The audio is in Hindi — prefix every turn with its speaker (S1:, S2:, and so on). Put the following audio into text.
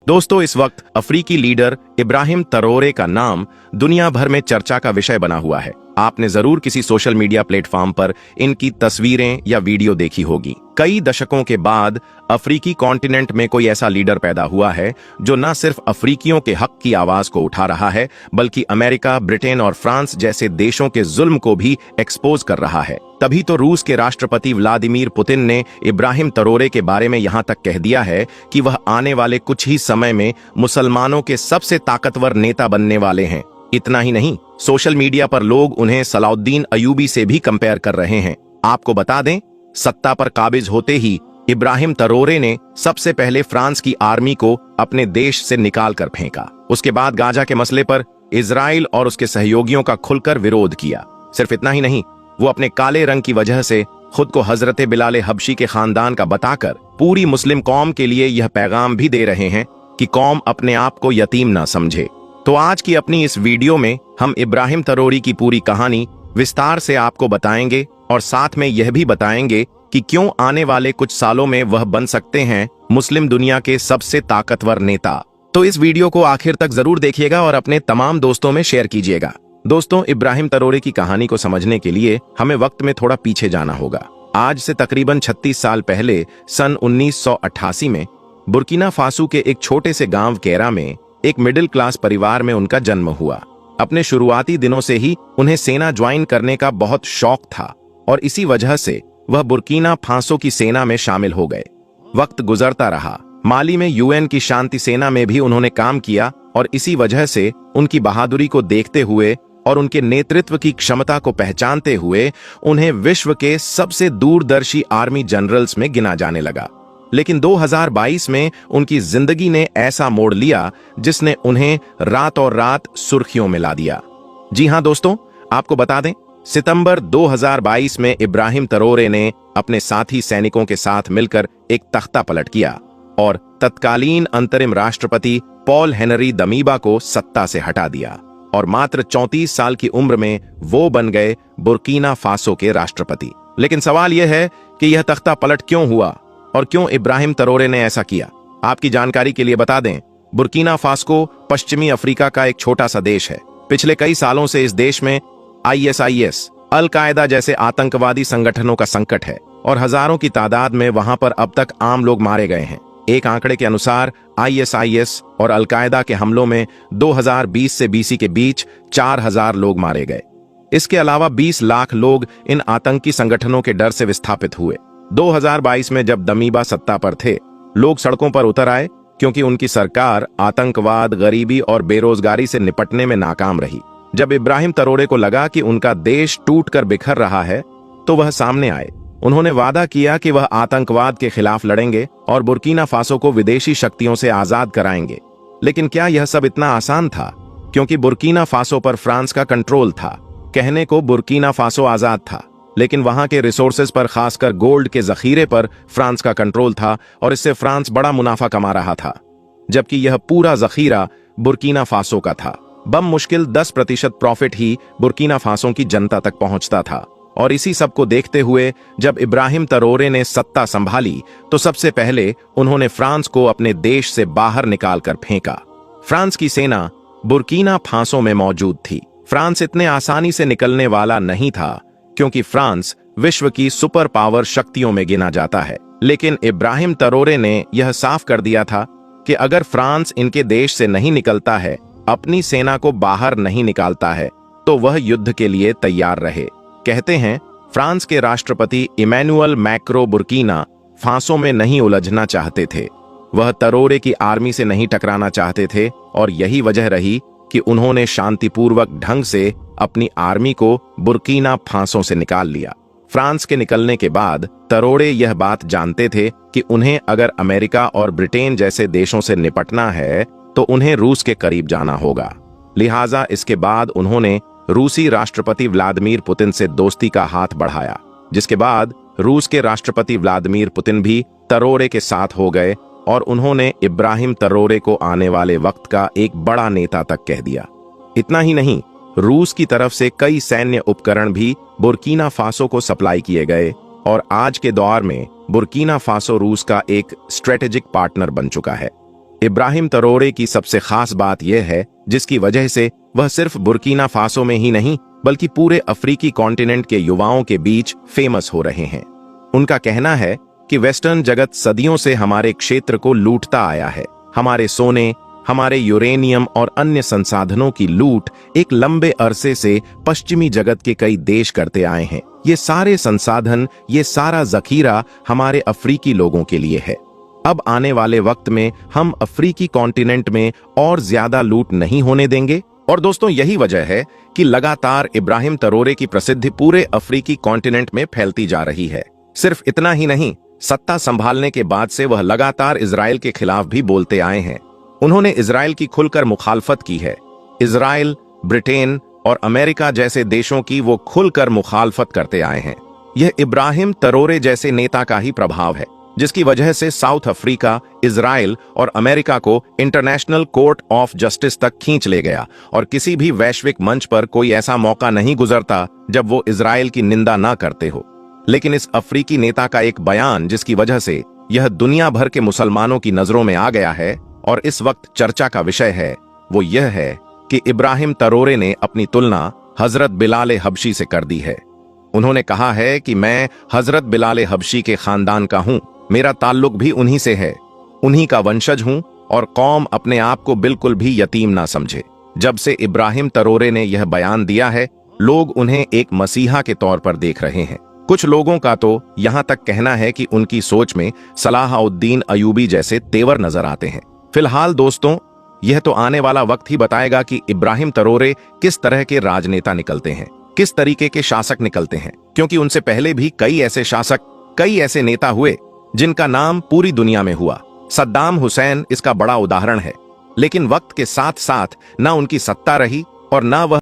S1: दोस्तों, इस वक्त अफ्रीकी लीडर इब्राहिम तरोरे का नाम दुनिया भर में चर्चा का विषय बना हुआ है। आपने जरूर किसी सोशल मीडिया प्लेटफॉर्म पर इनकी तस्वीरें या वीडियो देखी होगी। कई दशकों के बाद अफ्रीकी कॉन्टिनेंट में कोई ऐसा लीडर पैदा हुआ है जो न सिर्फ अफ्रीकियों के हक की आवाज को उठा रहा है, बल्कि अमेरिका, ब्रिटेन और फ्रांस जैसे देशों के जुल्म को भी एक्सपोज कर रहा है। तभी तो रूस के राष्ट्रपति व्लादिमीर पुतिन ने इब्राहिम तरोरे के बारे में यहां तक कह दिया है कि वह आने वाले कुछ ही समय में मुसलमानों के सबसे ताकतवर नेता बनने वाले हैं। इतना ही नहीं, सोशल मीडिया पर लोग उन्हें सलाउद्दीन अयूबी से भी कंपेयर कर रहे हैं। आपको बता दें, सत्ता पर काबिज होते ही इब्राहिम तरोरे ने सबसे पहले फ्रांस की आर्मी को अपने देश से निकाल कर फेंका। उसके बाद गाजा के मसले पर इजराइल और उसके सहयोगियों का खुलकर विरोध किया। सिर्फ इतना ही नहीं, वो अपने काले रंग की वजह से खुद को हजरत बिलाल हबशी के खानदान का बताकर पूरी मुस्लिम कौम के लिए यह पैगाम भी दे रहे हैं कि कौम अपने आप को यतीम ना समझे। तो आज की अपनी इस वीडियो में हम इब्राहिम तरोरे की पूरी कहानी विस्तार से आपको बताएंगे और साथ में यह भी बताएंगे कि क्यों आने वाले कुछ सालों में वह बन सकते हैं मुस्लिम दुनिया के सबसे ताकतवर नेता। तो इस वीडियो को आखिर तक जरूर देखिएगा और अपने तमाम दोस्तों में शेयर कीजिएगा। दोस्तों, इब्राहिम तरोरे की कहानी को समझने के लिए हमें वक्त में थोड़ा पीछे जाना होगा। आज से तकरीबन 36 साल पहले सन 1988 में बुर्किना फासो के एक छोटे से गांव कैरा में एक मिडिल क्लास परिवार में उनका जन्म हुआ। अपने शुरुआती दिनों से ही उन्हें सेना ज्वाइन करने का बहुत शौक था और इसी वजह से वह बुर्किना फासो की सेना में शामिल हो गए। वक्त गुजरता रहा, माली में यूएन की शांति सेना में भी उन्होंने काम किया और इसी वजह से उनकी बहादुरी को देखते हुए और उनके नेतृत्व की क्षमता को पहचानते हुए उन्हें विश्व के सबसे दूरदर्शी आर्मी जनरल्स में गिना जाने लगा। लेकिन 2022 में उनकी जिंदगी ने ऐसा मोड़ लिया जिसने उन्हें रातों रात सुर्खियों में ला दिया। जी हां दोस्तों, आपको बता दें, सितंबर 2022 में इब्राहिम तरोरे ने अपने साथी सैनिकों के साथ मिलकर एक तख्ता पलट किया और तत्कालीन अंतरिम राष्ट्रपति पॉल हेनरी दमीबा को सत्ता से हटा दिया और मात्र 34 साल की उम्र में वो बन गए बुर्किना फासो के राष्ट्रपति। लेकिन सवाल यह है कि यह तख्ता पलट क्यों हुआ और क्यों इब्राहिम तरोरे ने ऐसा किया। आपकी जानकारी के लिए बता दें, बुर्किना फासो पश्चिमी अफ्रीका का एक छोटा सा देश है। पिछले कई सालों से इस देश में ISIS, अल कायदा जैसे आतंकवादी संगठनों का संकट है और हजारों की तादाद में वहां पर अब तक आम लोग मारे गए हैं। एक आंकड़े के अनुसार ISIS और अल कायदा के हमलों में 2020 से BC के बीच 4000 लोग मारे गए। इसके अलावा 20 लाख लोग इन आतंकी संगठनों के डर से विस्थापित हुए। 2022 में जब दमीबा सत्ता पर थे, लोग सड़कों पर उतर आए क्योंकि उनकी सरकार आतंकवाद, गरीबी और बेरोजगारी से निपटने में नाकाम रही। जब इब्राहिम तरोरे को लगा कि उनका देश टूटकर बिखर रहा है, तो वह सामने आए। उन्होंने वादा किया कि वह आतंकवाद के खिलाफ लड़ेंगे और बुर्किना फासो को विदेशी शक्तियों से आजाद कराएंगे। लेकिन क्या यह सब इतना आसान था? क्योंकि बुर्किना फासो पर फ्रांस का कंट्रोल था। कहने को बुर्किना फासो आजाद था, लेकिन वहां के रिसोर्सेज पर, खासकर गोल्ड के जखीरे पर फ्रांस का कंट्रोल था और इससे फ्रांस बड़ा मुनाफा कमा रहा था, जबकि यह पूरा जखीरा बुर्किना फासो का था। बम मुश्किल 10% प्रॉफिट ही बुर्किना फासो की जनता तक पहुंचता था। और इसी सब को देखते हुए जब इब्राहिम तरोरे ने सत्ता संभाली, तो सबसे पहले उन्होंने फ्रांस को अपने देश से बाहर निकालकर फेंका। फ्रांस की सेना बुर्किना फासो में मौजूद थी। फ्रांस इतने आसानी से निकलने वाला नहीं था, क्योंकि फ्रांस विश्व की सुपर पावर शक्तियों में गिना जाता है। लेकिन इब्राहिम तरोरे ने यह साफ कर दिया था कि अगर फ्रांस इनके देश से नहीं निकलता है, अपनी सेना को बाहर नहीं निकालता है, तो वह युद्ध के लिए तैयार रहे। कहते हैं, फ्रांस के राष्ट्रपति इमैनुअल मैक्रो बुर्किना फासो में नहीं उलझना चाहते थे। वह तरोरे की आर्मी से नहीं टकराना चाहते थे और यही वजह रही कि उन्होंने शांतिपूर्वक ढंग से अपनी आर्मी को बुर्किना फासो से निकाल लिया। फ्रांस के निकलने के बाद तरोरे यह बात जानते थे कि उन्हें अगर अमेरिका और ब्रिटेन जैसे देशों से निपटना है, तो उन्हें रूस के करीब जाना होगा। लिहाजा इसके बाद उन्होंने रूसी राष्ट्रपति व्लादिमीर पुतिन से दोस्ती का हाथ बढ़ाया, जिसके बाद रूस के राष्ट्रपति व्लादिमीर पुतिन भी तरोरे के साथ हो गए और उन्होंने इब्राहिम तरोरे को आने वाले वक्त का एक बड़ा नेता तक कह दिया। इतना ही नहीं, रूस की तरफ से कई सैन्य उपकरण भी बुर्किना फासो को सप्लाई किए गए और आज के दौर में बुर्किना फासो रूस का एक स्ट्रेटेजिक पार्टनर बन चुका है। इब्राहिम तरोरे की सबसे खास बात यह है, जिसकी वजह से वह सिर्फ बुर्किना फासो में ही नहीं बल्कि पूरे अफ्रीकी कॉन्टिनेंट के युवाओं के बीच फेमस हो रहे हैं। उनका कहना है कि वेस्टर्न जगत सदियों से हमारे क्षेत्र को लूटता आया है। हमारे सोने, हमारे यूरेनियम और अन्य संसाधनों की लूट एक लंबे अरसे से पश्चिमी जगत के कई देश करते आए हैं। ये सारे संसाधन, ये सारा जखीरा हमारे अफ्रीकी लोगों के लिए है। अब आने वाले वक्त में हम अफ्रीकी कॉन्टिनेंट में और ज्यादा लूट नहीं होने देंगे। और दोस्तों, यही वजह है कि लगातार इब्राहिम तरोरे की प्रसिद्धि पूरे अफ्रीकी कॉन्टिनेंट में फैलती जा रही है। सिर्फ इतना ही नहीं, सत्ता संभालने के बाद से वह लगातार इजराइल के खिलाफ भी बोलते आए हैं। उन्होंने इजराइल की खुलकर मुखालफत की है। इजराइल, ब्रिटेन और अमेरिका जैसे देशों की वो खुलकर मुखालफत करते आए हैं। यह इब्राहिम तरोरे जैसे नेता का ही प्रभाव है, जिसकी वजह से साउथ अफ्रीका, इजराइल और अमेरिका को इंटरनेशनल कोर्ट ऑफ जस्टिस तक खींच ले गया। और किसी भी वैश्विक मंच पर कोई ऐसा मौका नहीं गुजरता जब वो इजराइल की निंदा ना करते हो। लेकिन इस अफ्रीकी नेता का एक बयान, जिसकी वजह से यह दुनिया भर के मुसलमानों की नजरों में आ गया है और इस वक्त चर्चा का विषय है, वो यह है कि इब्राहिम तरोरे ने अपनी तुलना हजरत बिलाल हबशी से कर दी है। उन्होंने कहा है कि मैं हजरत बिलाल हबशी के खानदान का हूं, मेरा ताल्लुक भी उन्हीं से है, उन्हीं का वंशज हूं और कौम अपने आप को बिल्कुल भी यतीम ना समझे। जब से इब्राहिम तरोरे ने यह बयान दिया है, लोग उन्हें एक मसीहा के तौर पर देख रहे हैं। कुछ लोगों का तो यहां तक कहना है कि उनकी सोच में सलाहुद्दीन अयूबी जैसे तेवर नजर आते हैं। फिलहाल दोस्तों, यह तो आने वाला वक्त ही बताएगा कि इब्राहिम तरोरे किस तरह के राजनेता निकलते हैं, किस तरीके के शासक निकलते हैं, क्योंकि उनसे पहले भी कई ऐसे शासक, कई ऐसे नेता हुए जिनका नाम पूरी दुनिया में हुआ। सद्दाम हुसैन इसका बड़ा उदाहरण है। लेकिन वक्त के साथ साथ ना उनकी सत्ता रही और ना वह